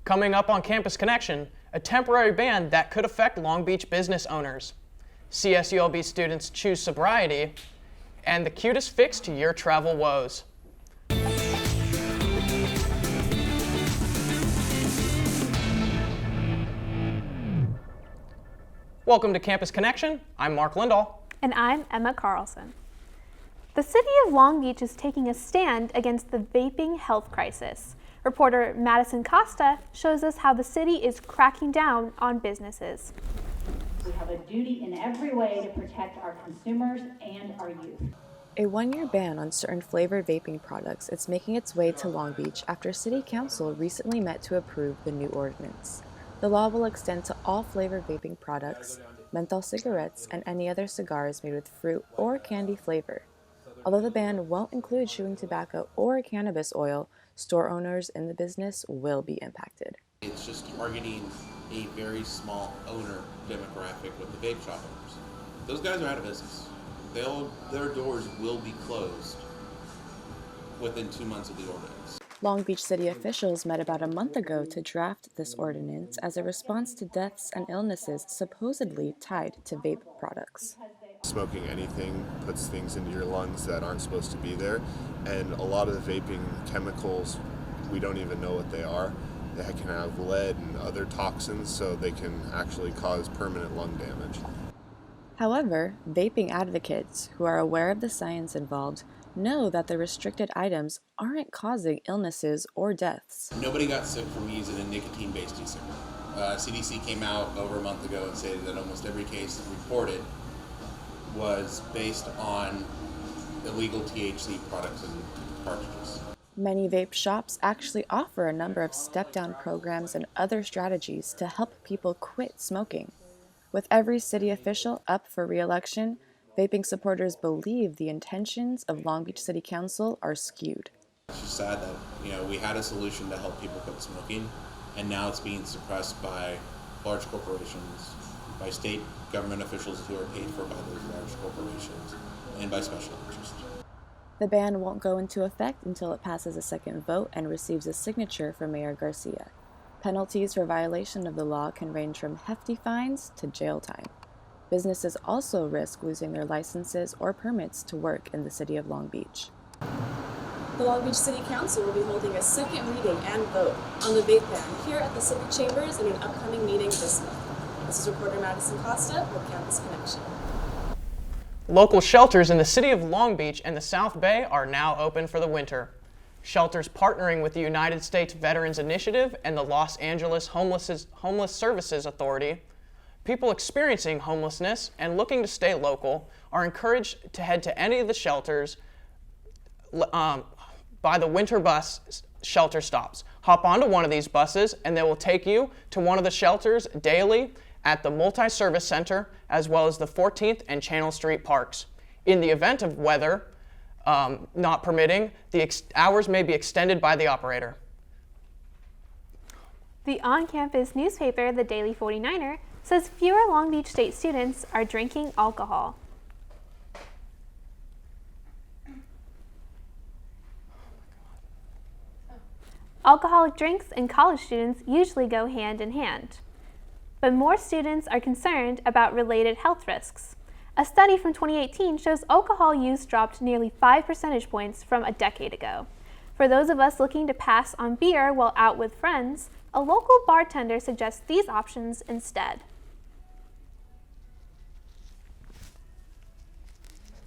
Coming up on Campus Connection, a temporary ban that could affect Long Beach business owners. CSULB students choose sobriety, and the cutest fix to your travel woes. Welcome to Campus Connection. I'm Mark Lindahl. And I'm Emma Carlson. The city of Long Beach is taking a stand against the vaping health crisis. Reporter Madison Costa shows us how the city is cracking down on businesses. We have a duty in every way to protect our consumers and our youth. A one-year ban on certain flavored vaping products is making its way to Long Beach after City Council recently met to approve the new ordinance. The law will extend to all flavored vaping products, menthol cigarettes, and any other cigars made with fruit or candy flavor. Although the ban won't include chewing tobacco or cannabis oil, store owners in the business will be impacted. It's just targeting a very small owner demographic with the vape shop owners. Those guys are out of business. Their doors will be closed within 2 months of the ordinance. Long Beach city officials met about a month ago to draft this ordinance as a response to deaths and illnesses supposedly tied to vape products. Smoking anything puts things into your lungs that aren't supposed to be there, and a lot of the vaping chemicals, we don't even know what they are. They can have lead and other toxins, so they can actually cause permanent lung damage. However, vaping advocates who are aware of the science involved know that the restricted items aren't causing illnesses or deaths. Nobody got sick from using a nicotine-based e-cigarette. CDC came out over a month ago and stated that almost every case reported was based on illegal THC products and cartridges. Many vape shops actually offer a number of step-down programs and other strategies to help people quit smoking. With every city official up for re-election, vaping supporters believe the intentions of Long Beach City Council are skewed. It's just sad that we had a solution to help people quit smoking, and now it's being suppressed by large corporations, by state government officials who are paid for by those large corporations, and by special interests. The ban won't go into effect until it passes a second vote and receives a signature from Mayor Garcia. Penalties for violation of the law can range from hefty fines to jail time. Businesses also risk losing their licenses or permits to work in the city of Long Beach. The Long Beach City Council will be holding a second reading and vote on the vape ban here at the Civic Chambers in an upcoming meeting this month. This is reporter Madison Costa with Campus Connection. Local shelters in the city of Long Beach and the South Bay are now open for the winter. Shelters partnering with the United States Veterans Initiative and the Los Angeles Homeless Services Authority, people experiencing homelessness and looking to stay local are encouraged to head to any of the shelters by the winter bus shelter stops. Hop onto one of these buses and they will take you to one of the shelters daily at the Multi-Service Center as well as the 14th and Channel Street parks. In the event of weather not permitting, the hours may be extended by the operator. The on-campus newspaper, the Daily 49er, says fewer Long Beach State students are drinking alcohol. Alcoholic drinks and college students usually go hand in hand. But more students are concerned about related health risks. A study from 2018 shows alcohol use dropped nearly 5 percentage points from a decade ago. For those of us looking to pass on beer while out with friends, a local bartender suggests these options instead.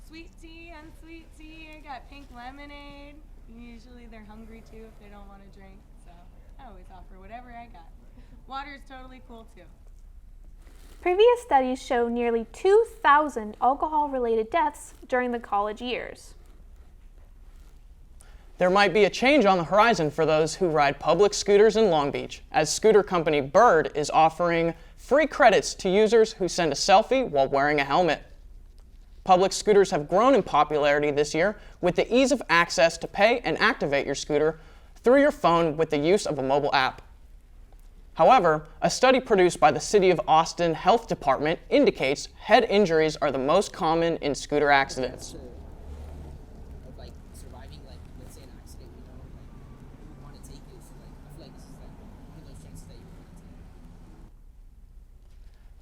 Sweet tea, unsweet tea, I got pink lemonade. Usually they're hungry too if they don't want to drink, so I always offer whatever I got. Water is totally cool too. Previous studies show nearly 2,000 alcohol-related deaths during the college years. There might be a change on the horizon for those who ride public scooters in Long Beach, as scooter company Bird is offering free credits to users who send a selfie while wearing a helmet. Public scooters have grown in popularity this year with the ease of access to pay and activate your scooter through your phone with the use of a mobile app. However, a study produced by the City of Austin Health Department indicates head injuries are the most common in scooter accidents. Surviving, let's say an accident, who would want to take this? I feel like this is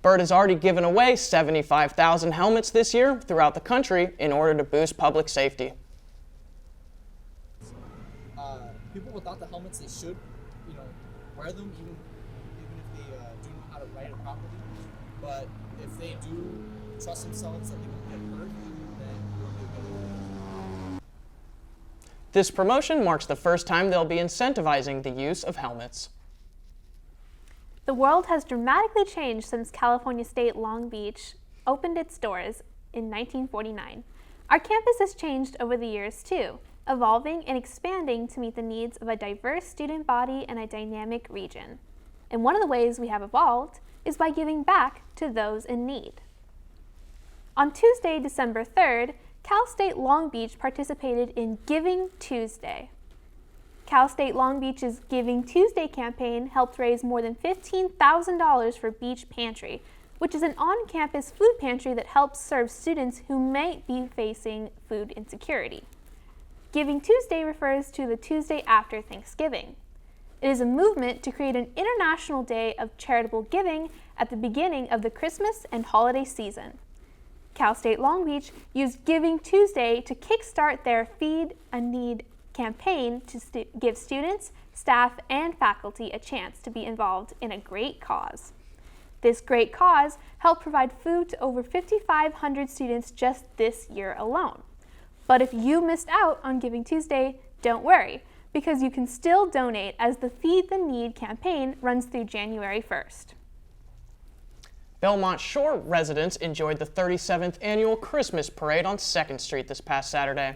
Byrd has already given away 75,000 helmets this year throughout the country in order to boost public safety. People without the helmets, they should, wear them even if they do know how to ride it properly. But if they do trust themselves that they won't get hurt, then they'll be. This promotion marks the first time they'll be incentivizing the use of helmets. The world has dramatically changed since California State Long Beach opened its doors in 1949. Our campus has changed over the years too, evolving and expanding to meet the needs of a diverse student body and a dynamic region. And one of the ways we have evolved is by giving back to those in need. On Tuesday, December 3rd, Cal State Long Beach participated in Giving Tuesday. Cal State Long Beach's Giving Tuesday campaign helped raise more than $15,000 for Beach Pantry, which is an on-campus food pantry that helps serve students who might be facing food insecurity. Giving Tuesday refers to the Tuesday after Thanksgiving. It is a movement to create an international day of charitable giving at the beginning of the Christmas and holiday season. Cal State Long Beach used Giving Tuesday to kickstart their Feed a Need campaign to give students, staff, and faculty a chance to be involved in a great cause. This great cause helped provide food to over 5,500 students just this year alone. But if you missed out on Giving Tuesday, don't worry, because you can still donate as the Feed the Need campaign runs through January 1st. Belmont Shore residents enjoyed the 37th annual Christmas parade on 2nd Street this past Saturday.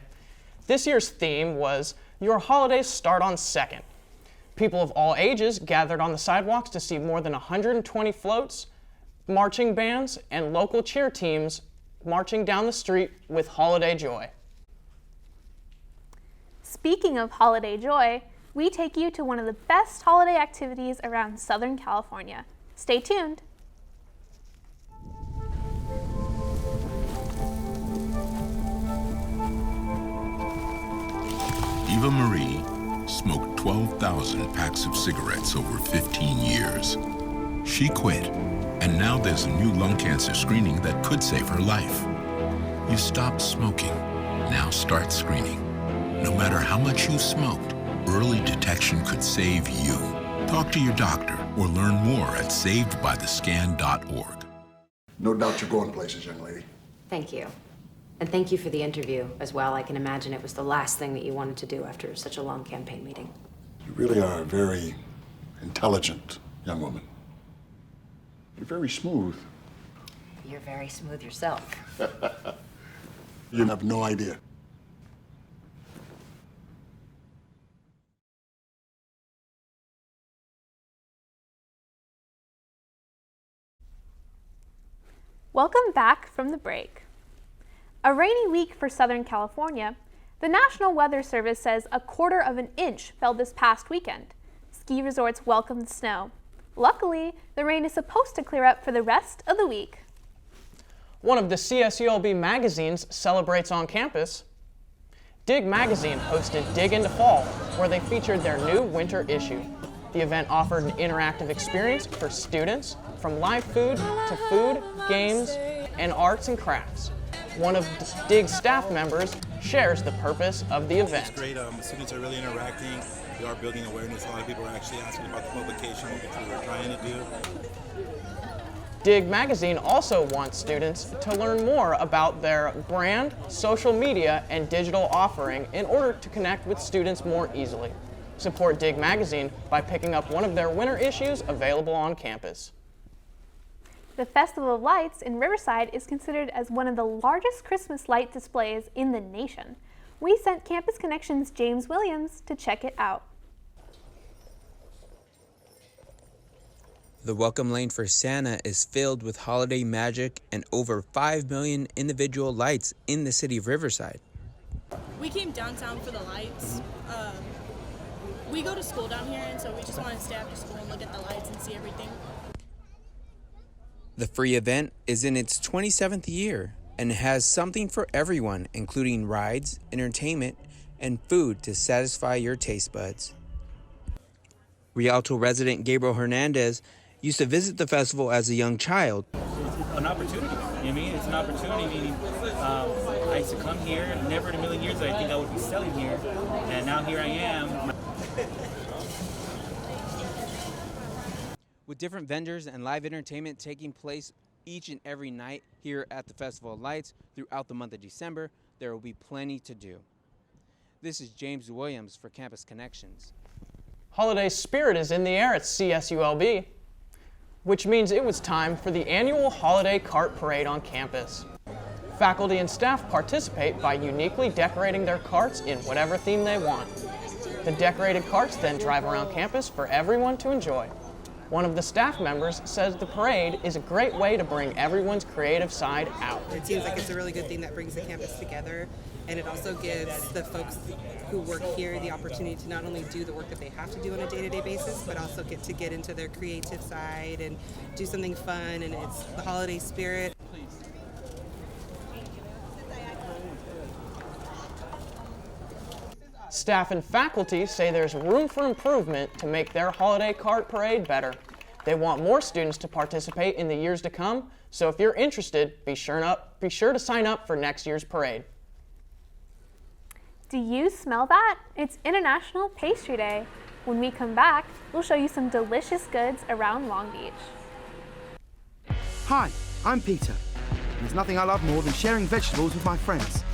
This year's theme was Your Holidays Start on 2nd. People of all ages gathered on the sidewalks to see more than 120 floats, marching bands, and local cheer teams marching down the street with holiday joy. Speaking of holiday joy, we take you to one of the best holiday activities around Southern California. Stay tuned. Eva Marie smoked 12,000 packs of cigarettes over 15 years. She quit, and now there's a new lung cancer screening that could save her life. You stopped smoking, now start screening. No matter how much you smoked, early detection could save you. Talk to your doctor or learn more at savedbythescan.org. No doubt you're going places, young lady. Thank you. And thank you for the interview as well. I can imagine it was the last thing that you wanted to do after such a long campaign meeting. You really are a very intelligent young woman. You're very smooth. You're very smooth yourself. You have no idea. Welcome back from the break. A rainy week for Southern California. The National Weather Service says 1/4 of an inch fell this past weekend. Ski resorts welcomed the snow. Luckily, the rain is supposed to clear up for the rest of the week. One of the CSULB magazines celebrates on campus. Dig Magazine hosted Dig into Fall, where they featured their new winter issue. The event offered an interactive experience for students, from live food to food, games, and arts and crafts. One of Dig's staff members shares the purpose of the event. It's great. The students are really interacting. We are building awareness. A lot of people are actually asking about the publication, which we were trying to do. Dig Magazine also wants students to learn more about their brand, social media, and digital offering in order to connect with students more easily. Support Dig Magazine by picking up one of their winter issues available on campus. The Festival of Lights in Riverside is considered as one of the largest Christmas light displays in the nation. We sent Campus Connections' James Williams to check it out. The welcome lane for Santa is filled with holiday magic and over 5 million individual lights in the city of Riverside. We came downtown for the lights. We go to school down here, and so we just want to stay after school and look at the lights and see everything. The free event is in its 27th year and has something for everyone, including rides, entertainment, and food to satisfy your taste buds. Rialto resident Gabriel Hernandez used to visit the festival as a young child. an opportunity. You know what I mean? It's an opportunity, meaning I used to come here, never in a million years did I think I would be selling here, and now here I am. With different vendors and live entertainment taking place each and every night here at the Festival of Lights throughout the month of December, there will be plenty to do. This is James Williams for Campus Connections. Holiday spirit is in the air at CSULB, which means it was time for the annual Holiday Cart Parade on campus. Faculty and staff participate by uniquely decorating their carts in whatever theme they want. The decorated carts then drive around campus for everyone to enjoy. One of the staff members says the parade is a great way to bring everyone's creative side out. It seems like it's a really good thing that brings the campus together, and it also gives the folks who work here the opportunity to not only do the work that they have to do on a day-to-day basis, but also get into their creative side and do something fun, and it's the holiday spirit. Staff and faculty say there's room for improvement to make their holiday cart parade better. They want more students to participate in the years to come, so if you're interested, be sure to sign up for next year's parade. Do you smell that? It's International Pastry Day. When we come back, we'll show you some delicious goods around Long Beach. Hi, I'm Peter. There's nothing I love more than sharing vegetables with my friends.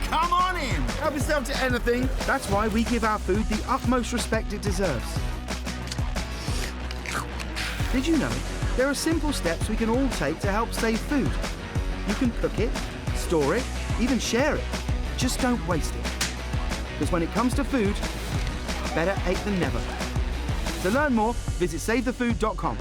Come on in! Help yourself to anything. That's why we give our food the utmost respect it deserves. Did you know there are simple steps we can all take to help save food? You can cook it, store it, even share it. Just don't waste it. Because when it comes to food, better ache than never. To learn more, visit savethefood.com.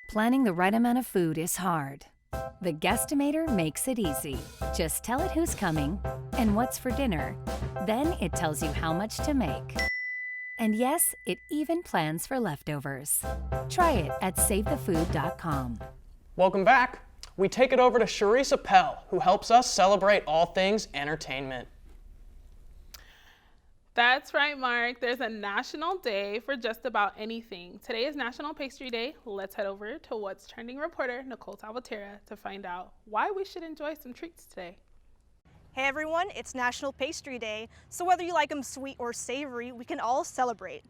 Planning the right amount of food is hard. The Guestimator makes it easy. Just tell it who's coming and what's for dinner. Then it tells you how much to make. And yes, it even plans for leftovers. Try it at savethefood.com. Welcome back. We take it over to Charisse Appel, who helps us celebrate all things entertainment. That's right, Mark. There's a national day for just about anything. Today is National Pastry Day. Let's head over to What's Trending reporter Nicole Salvatierra to find out why we should enjoy some treats today. Hey everyone, it's National Pastry Day, so whether you like them sweet or savory, we can all celebrate.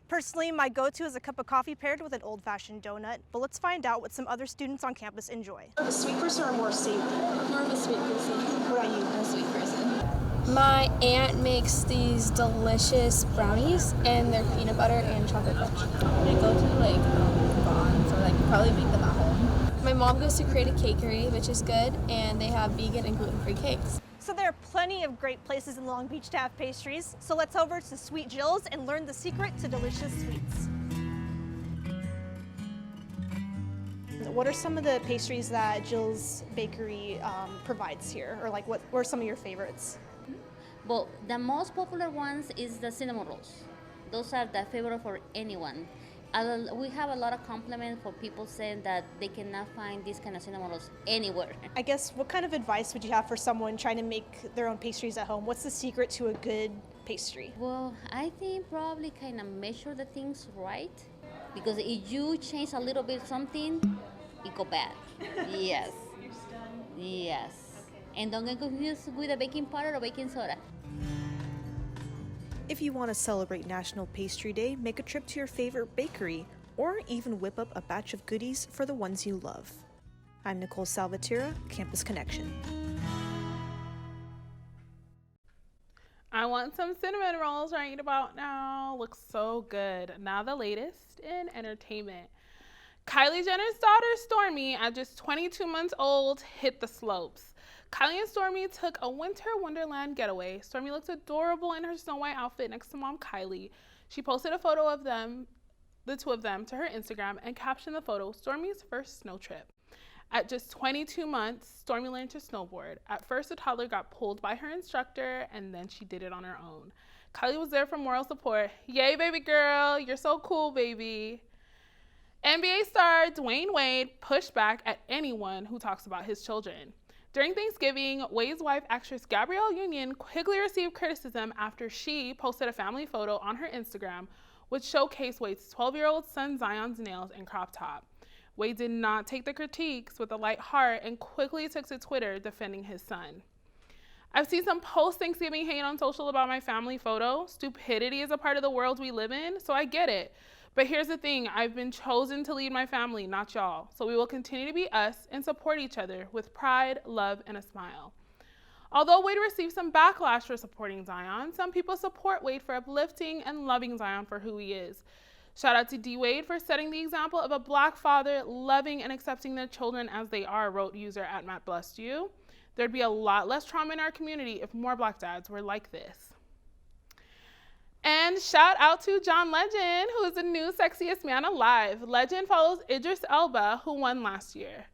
Personally, my go-to is a cup of coffee paired with an old-fashioned donut, but let's find out what some other students on campus enjoy. Are you a sweet person or more savory? More of a sweet person. What are you? A sweet person. My aunt makes these delicious brownies, and they're peanut butter and chocolate fudge. They go to like Bonds, or like you probably make them at home. My mom goes to Create a Cakery, which is good, and they have vegan and gluten-free cakes. So there are plenty of great places in Long Beach to have pastries, so let's over to Sweet Jill's and learn the secret to delicious sweets. What are some of the pastries that Jill's Bakery provides here, or like what are some of your favorites? Well, the most popular ones is the cinnamon rolls. Those are the favorite for anyone. We have a lot of compliments for people saying that they cannot find these kind of cinnamon rolls anywhere. I guess, what kind of advice would you have for someone trying to make their own pastries at home? What's the secret to a good pastry? Well, I think probably kind of measure the things right, because if you change a little bit something, it go bad. Yes. Yes. And don't get confused with a baking powder or baking soda. If you want to celebrate National Pastry Day, make a trip to your favorite bakery, or even whip up a batch of goodies for the ones you love. I'm Nicole Salvatierra, Campus Connection. I want some cinnamon rolls right about now. Looks so good. Now the latest in entertainment. Kylie Jenner's daughter, Stormi, at just 22 months old, hit the slopes. Kylie and Stormi took a winter wonderland getaway. Stormi looked adorable in her Snow White outfit next to mom Kylie. She posted a photo of them, the two of them, to her Instagram and captioned the photo, Stormi's first snow trip. At just 22 months, Stormi learned to snowboard. At first, the toddler got pulled by her instructor, and then she did it on her own. Kylie was there for moral support. Yay, baby girl, you're so cool, baby. NBA star Dwayne Wade pushed back at anyone who talks about his children. During Thanksgiving, Wade's wife, actress Gabrielle Union, quickly received criticism after she posted a family photo on her Instagram which showcased Wade's 12-year-old son Zion's nails and crop top. Wade did not take the critiques with a light heart and quickly took to Twitter defending his son. I've seen some post-Thanksgiving hate on social about my family photo. Stupidity is a part of the world we live in, so I get it. But here's the thing, I've been chosen to lead my family, not y'all. So we will continue to be us and support each other with pride, love, and a smile. Although Wade received some backlash for supporting Zion, some people support Wade for uplifting and loving Zion for who he is. Shout out to D. Wade for setting the example of a Black father loving and accepting their children as they are, wrote user @MattBlessedYou. There'd be a lot less trauma in our community if more Black dads were like this. And shout out to John Legend, who is the new sexiest man alive. Legend follows Idris Elba, who won last year.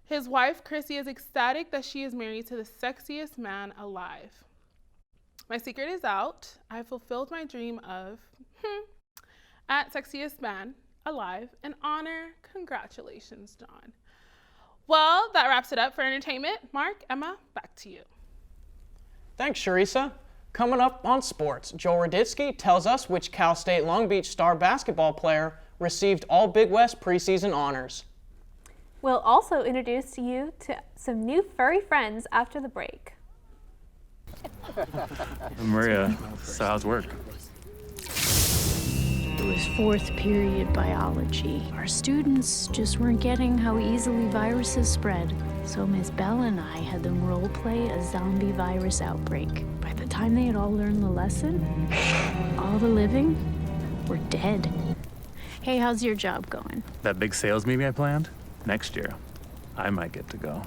His wife, Chrissy, is ecstatic that she is married to the sexiest man alive. My secret is out. I fulfilled my dream of at sexiest man alive. An honor. Congratulations, John. Well, that wraps it up for entertainment. Mark, Emma, back to you. Thanks, Sharissa. Coming up on sports, Joel Raditsky tells us which Cal State Long Beach star basketball player received all Big West preseason honors. We'll also introduce you to some new furry friends after the break. Maria, so how's work? It was fourth period biology. Our students just weren't getting how easily viruses spread. So Ms. Bell and I had them role play a zombie virus outbreak. By the time they had all learned the lesson, all the living were dead. Hey, how's your job going? That big sales meeting I planned? Next year, I might get to go.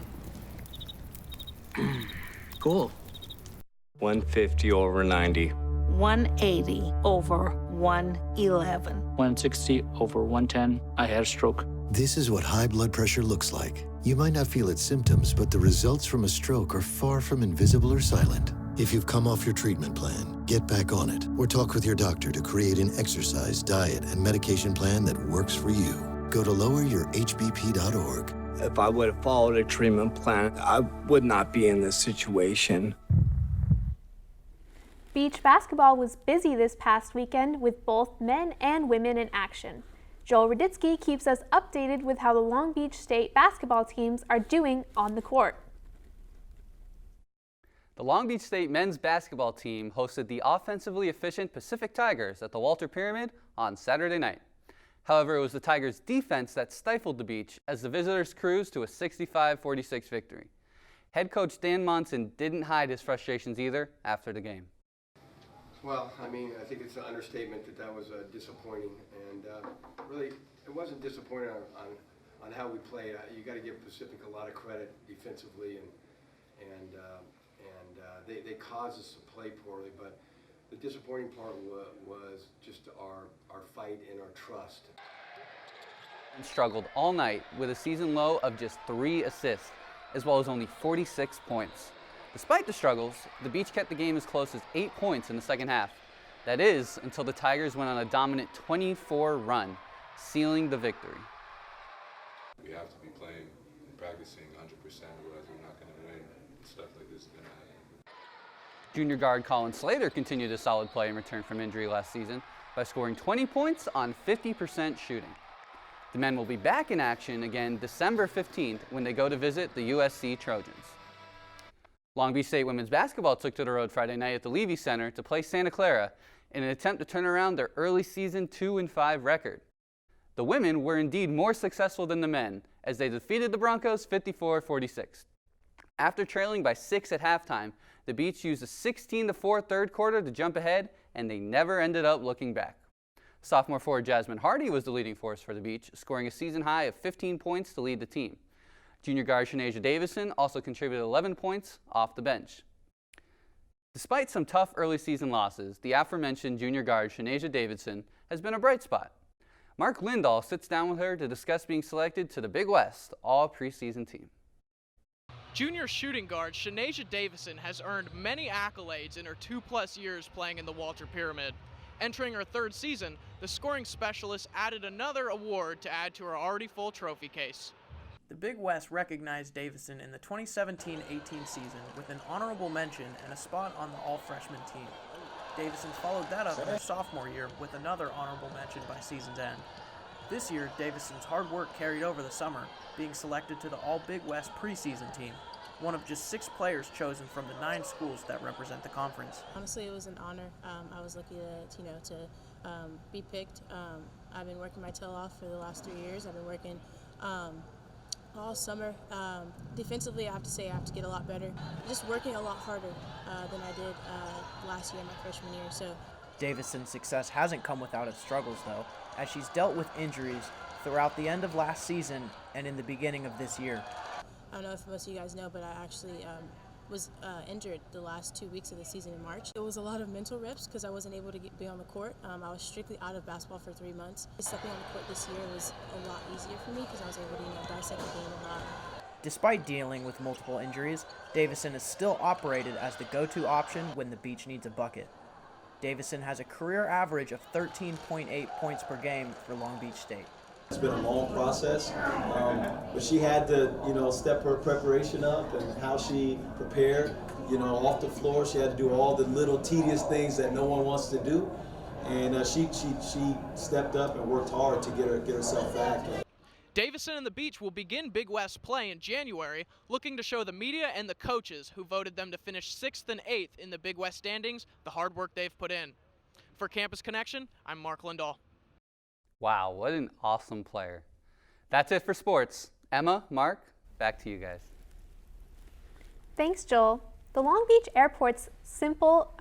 Cool. 150 over 90. 180 over 111. 160 over 110. I had a stroke. This is what high blood pressure looks like. You might not feel its symptoms, but the results from a stroke are far from invisible or silent. If you've come off your treatment plan, get back on it, or talk with your doctor to create an exercise, diet, and medication plan that works for you. Go to loweryourhbp.org. If I would have followed a treatment plan, I would not be in this situation. Beach basketball was busy this past weekend with both men and women in action. Joel Raditsky keeps us updated with how the Long Beach State basketball teams are doing on the court. The Long Beach State men's basketball team hosted the offensively efficient Pacific Tigers at the Walter Pyramid on Saturday night. However, it was the Tigers' defense that stifled the Beach as the visitors cruised to a 65-46 victory. Head coach Dan Monson didn't hide his frustrations either after the game. Well, I mean, I think it's an understatement that was disappointing, and really, it wasn't disappointing on how we played. You got to give Pacific a lot of credit defensively, and they caused us to play poorly. But the disappointing part was just our fight and our trust. And struggled all night with a season low of just 3 assists, as well as only 46 points. Despite the struggles, the Beach kept the game as close as 8 points in the second half. That is, until the Tigers went on a dominant 24 run, sealing the victory. We have to be playing and practicing 100%, otherwise we're not going to win. Stuff like this is going to happen. Junior guard Colin Slater continued his solid play in return from injury last season by scoring 20 points on 50% shooting. The men will be back in action again December 15th when they go to visit the USC Trojans. Long Beach State women's basketball took to the road Friday night at the Levy Center to play Santa Clara in an attempt to turn around their early season 2-5 record. The women were indeed more successful than the men as they defeated the Broncos 54-46. After trailing by 6 at halftime, the Beach used a 16-4 third quarter to jump ahead, and they never ended up looking back. Sophomore forward Jasmine Hardy was the leading force for the Beach, scoring a season high of 15 points to lead the team. Junior guard Shanasia Davison also contributed 11 points off the bench. Despite some tough early season losses, the aforementioned junior guard Shanasia Davison has been a bright spot. Mark Lindahl sits down with her to discuss being selected to the Big West All Preseason Team. Junior shooting guard Shanasia Davison has earned many accolades in her 2+ years playing in the Walter Pyramid. Entering her 3rd season, the scoring specialist added another award to add to her already full trophy case. The Big West recognized Davison in the 2017-18 season with an honorable mention and a spot on the all-freshman team. Davison followed that up in her sophomore year with another honorable mention by season's end. This year, Davison's hard work carried over the summer, being selected to the All-Big West preseason team, one of just 6 players chosen from the 9 schools that represent the conference. Honestly, it was an honor. I was lucky to be picked. I've been working my tail off for the last 3 years. I've been working all summer. Defensively, I have to say I have to get a lot better. Just working a lot harder than I did last year, my freshman year. So, Davison's success hasn't come without its struggles, though, as she's dealt with injuries throughout the end of last season and in the beginning of this year. I don't know if most of you guys know, but I actually was injured the last 2 weeks of the season in March. It was a lot of mental reps because I wasn't able to be on the court. I was strictly out of basketball for 3 months. Stepping on the court this year was a lot easier for me because I was able to dissect the game a lot. Despite dealing with multiple injuries, Davison is still operated as the go-to option when the Beach needs a bucket. Davison has a career average of 13.8 points per game for Long Beach State. It's been a long process, but she had to, step her preparation up and how she prepared, off the floor. She had to do all the little tedious things that no one wants to do, and she stepped up and worked hard to get herself back. Davison and the Beach will begin Big West play in January, looking to show the media and the coaches who voted them to finish 6th and 8th in the Big West standings the hard work they've put in. For Campus Connection, I'm Mark Lindahl. Wow, what an awesome player. That's it for sports. Emma, Mark, back to you guys. Thanks, Joel. The Long Beach Airport's Simple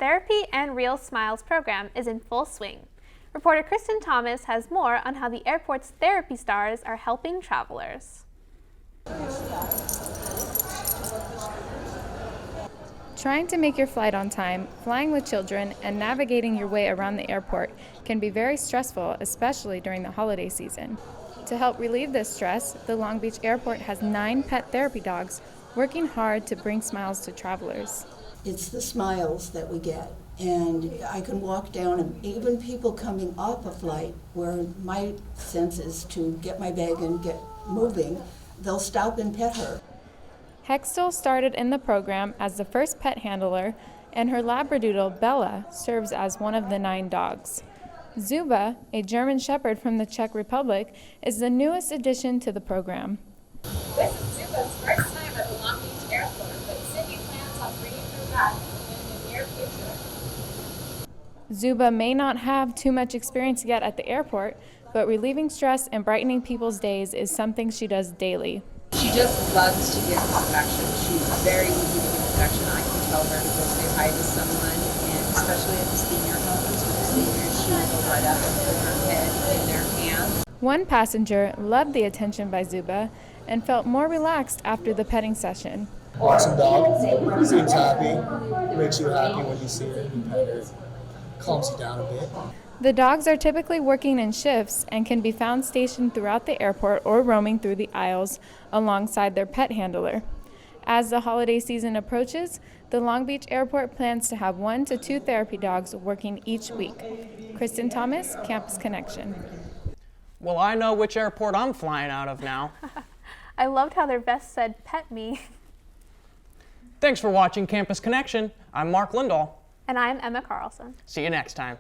Therapy and Real Smiles program is in full swing. Reporter Kristen Thomas has more on how the airport's therapy stars are helping travelers. Trying to make your flight on time, flying with children, and navigating your way around the airport can be very stressful, especially during the holiday season. To help relieve this stress, the Long Beach Airport has 9 pet therapy dogs working hard to bring smiles to travelers. It's the smiles that we get. And I can walk down, and even people coming off a flight where my sense is to get my bag and get moving, they'll stop and pet her. Hextall started in the program as the first pet handler, and her Labradoodle, Bella, serves as one of the 9 dogs. Zuba, a German Shepherd from the Czech Republic, is the newest addition to the program. This is Zuba's first time at the Long Beach Airport, but Sydney plans on bringing her back in the near future. Zuba may not have too much experience yet at the airport, but relieving stress and brightening people's days is something she does daily. She just loves to give affection. She's very easy to give affection. I can tell her to go say hi to someone, and especially at the senior homes with the seniors, she will go right up and put her head in their hands. One passenger loved the attention by Zuba and felt more relaxed after the petting session. Awesome dog. Seems happy. Makes you happy when you see it and pet her. Calms you down a bit. The dogs are typically working in shifts and can be found stationed throughout the airport or roaming through the aisles alongside their pet handler. As the holiday season approaches, the Long Beach Airport plans to have 1 to 2 therapy dogs working each week. Kristen Thomas, Campus Connection. Well, I know which airport I'm flying out of now. I loved how their vest said, "Pet me." Thanks for watching Campus Connection. I'm Mark Lindahl. And I'm Emma Carlson. See you next time.